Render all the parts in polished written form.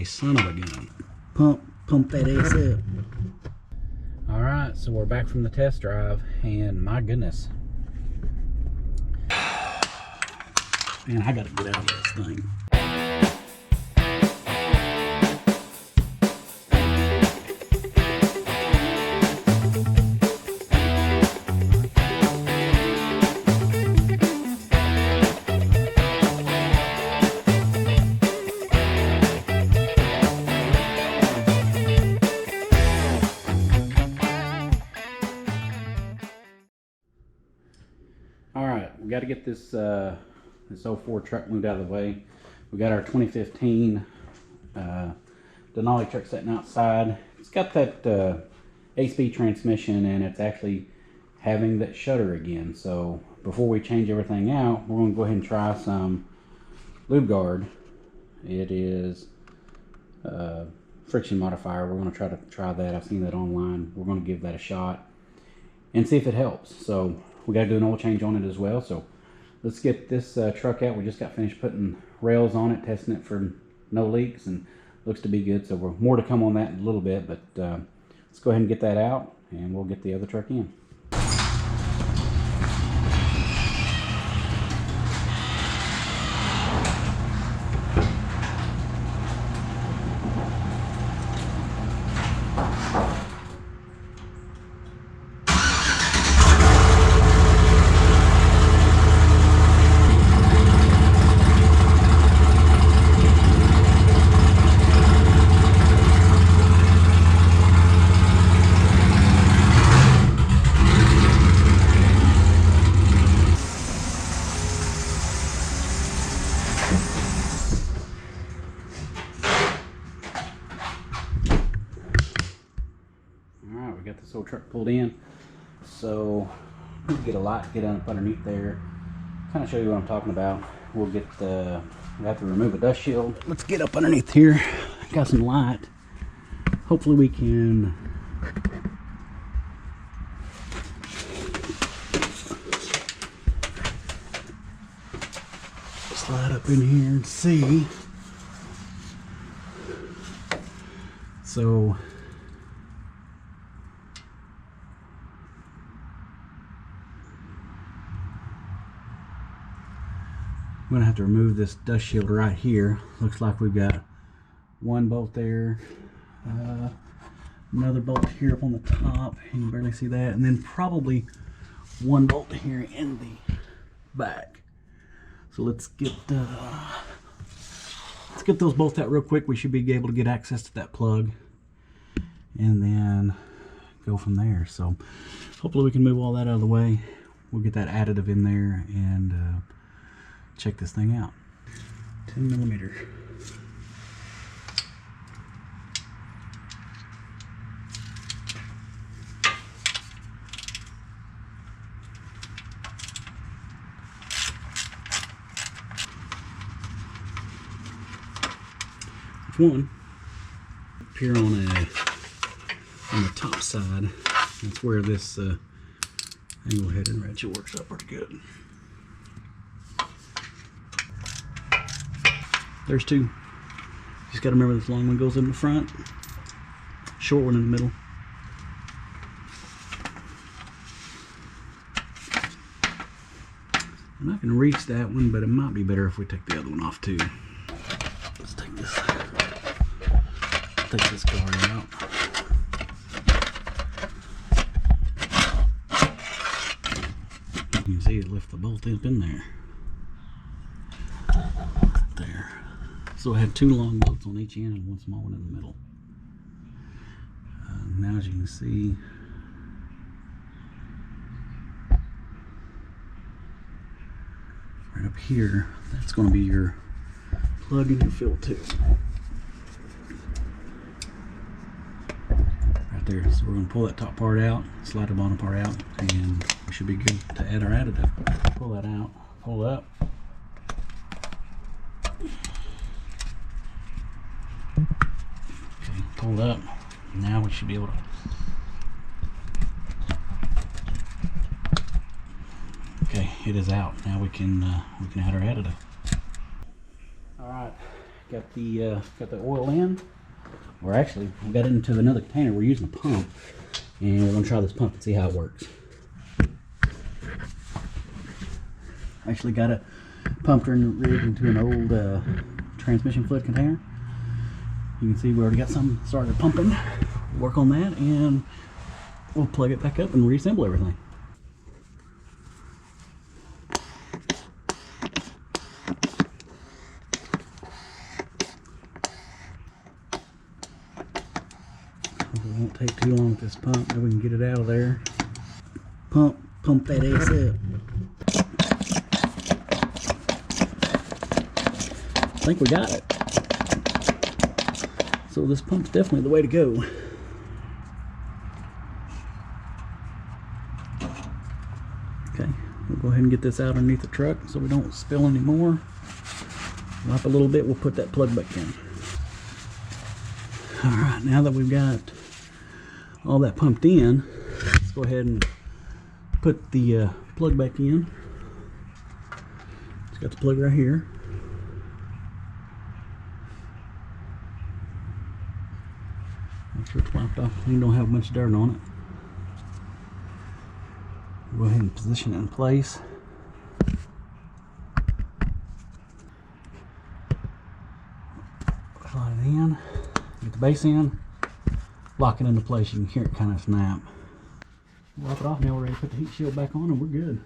away, son of a gun. Pump that ass up. Alright, so we're back from the test drive, and my goodness. Man, I gotta get out of this thing. Alright, we got to get this this 04 truck moved out of the way. We got our 2015 Denali truck sitting outside. It's got that 8-speed transmission, and it's actually having that shudder again. So before we change everything out, we're going to go ahead and try some lube guard. It is friction modifier. We're going to try that. I've seen that online. We're going to give that a shot and see if it helps. So we got to do an oil change on it as well. So let's get this truck out. We just got finished putting rails on it, testing it for no leaks, and looks to be good. So we're more to come on that in a little bit, but let's go ahead and get that out, and we'll get the other truck in. Alright, we got this old truck pulled in, so we'll get a light, get up underneath there, kind of show you what I'm talking about. We'll get we have to remove a dust shield. Let's get up underneath here. Got some light. Hopefully we can slide up in here and see. So I'm gonna have to remove this dust shield right here. Looks like we've got one bolt there, another bolt here up on the top. You can barely see that, and then probably one bolt here in the back. So let's get those bolts out real quick. We should be able to get access to that plug, and then go from there. So hopefully we can move all that out of the way. We'll get that additive in there and check this thing out. 10 millimeter. One up here on the top side. That's where this angle headed ratchet works out pretty good. There's two. Just got to remember this long one goes in the front, short one in the middle. And I can reach that one, but it might be better if we take the other one off too. Let's take this guard out. You can see it lift the bolt up in there. There. So I have two long bolts on each end and one small one in the middle. Now as you can see, right up here, that's going to be your plug and your fill tube. Right there. So we're going to pull that top part out, slide the bottom part out, and we should be good to add our additive. Pull that out, pull up. Okay, pulled up. Now we should be able to okay, it is out. Now we can add our additive. Alright, got the oil in. Or actually, we got it into another container. We're using a pump, and we're gonna try this pump and see how it works. Actually got it pumped and rigged into an old transmission fluid container. You can see we already got some started pumping. Work on that, and we'll plug it back up and reassemble everything. It won't take too long with this pump, then we can get it out of there. Pump that ass up. I think we got it. So this pump's definitely the way to go. Okay, we'll go ahead and get this out underneath the truck so we don't spill any more. Up a little bit, we'll put that plug back in. Alright, now that we've got all that pumped in, let's go ahead and put the plug back in. It's got the plug right here. Make sure it's wiped off. You don't have much dirt on it. Go ahead and position it in place. Slide it in. Get the base in. Lock it into place. You can hear it kind of snap. Wipe it off. Now we're ready to put the heat shield back on, and we're good.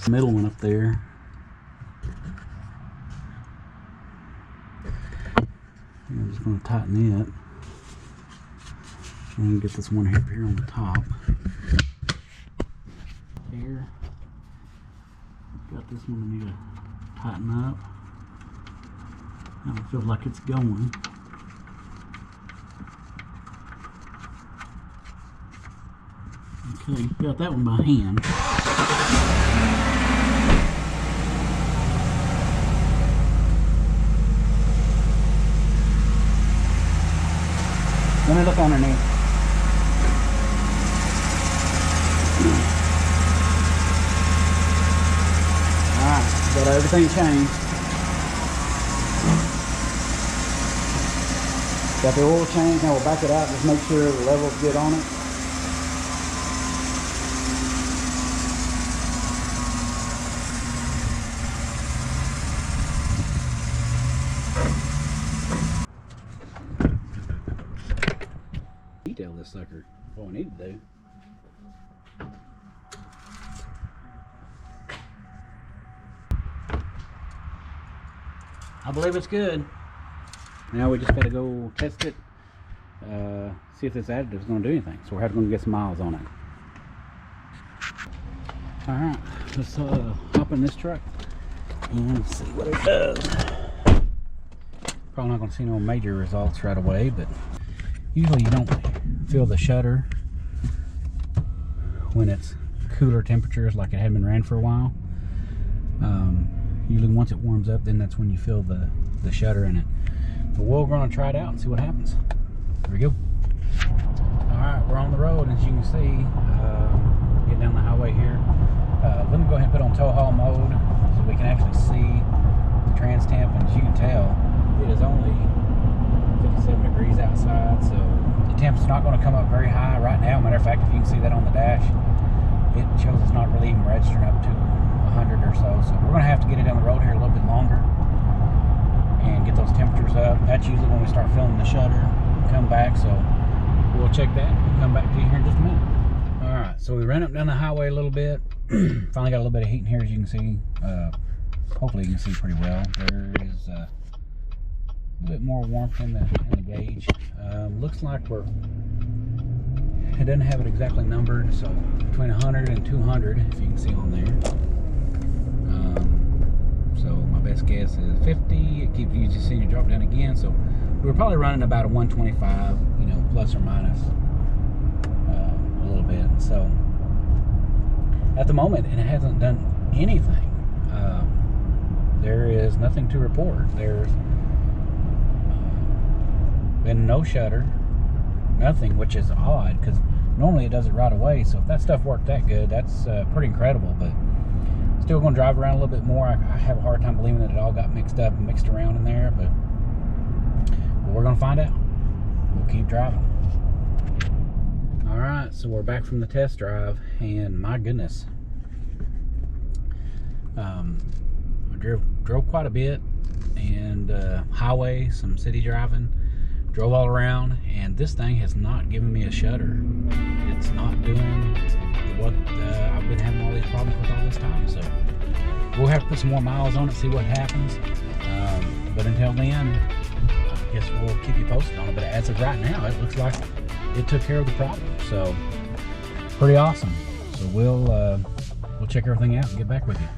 The middle one up there. I'm just going to tighten it. And get this one here on the top. Here. Got this one I need to tighten up. Now it feels like it's going. Okay, got that one by hand. Let me look underneath. Alright, got everything changed. Got the oil changed. Now we'll back it out. Just make sure the level's good on it. Detail this sucker. What we need to do. I believe it's good. Now we just got to go test it, see if this additive is going to do anything. So we're going to get some miles on it. All right, let's hop in this truck and see what it does. Probably not going to see no major results right away, but usually you don't feel the shudder when it's cooler temperatures, like it had been ran for a while. Usually once it warms up, then that's when you feel the shudder in it. But we're going to try it out and see what happens. Here we go. Alright, we're on the road, as you can see. Get down the highway here. Let me go ahead and put on tow haul mode so we can actually see the trans temp. And as you can tell, it is only 57 degrees outside, so the temp's not going to come up very high right now. Matter of fact, if you can see that on the dash, it shows it's not really even registering up to 100 or so. So we're going to have to get it down the road here a little bit longer and get those temperatures up. That's usually when we start feeling the shudder and come back. So we'll check that and come back to you here in just a minute. All right, so we ran up down the highway a little bit. Finally got a little bit of heat in here, as you can see. Hopefully you can see pretty well. There is a little bit more warmth in the gauge. Looks like it doesn't have it exactly numbered, so between 100 and 200, if you can see on there. So my best guess is 50. It keeps you just seeing it drop down again. So we were probably running about a 125, you know, plus or minus a little bit. So at the moment, it hasn't done anything. There is nothing to report. There's Been no shudder, nothing, which is odd because normally it does it right away. So if that stuff worked that good, that's pretty incredible. But still going to drive around a little bit more. I have a hard time believing that it all got mixed up and mixed around in there, but we're going to find out. We'll keep driving. All right, so we're back from the test drive, and my goodness, I drove quite a bit, and highway, some city driving, drove all around, and this thing has not given me a shudder. It's not doing what I've been having all these problems with all this time. So we'll have to put some more miles on it, see what happens. But until then, I guess we'll keep you posted on it. But as of right now, it looks like it took care of the problem. So pretty awesome. So we'll check everything out and get back with you.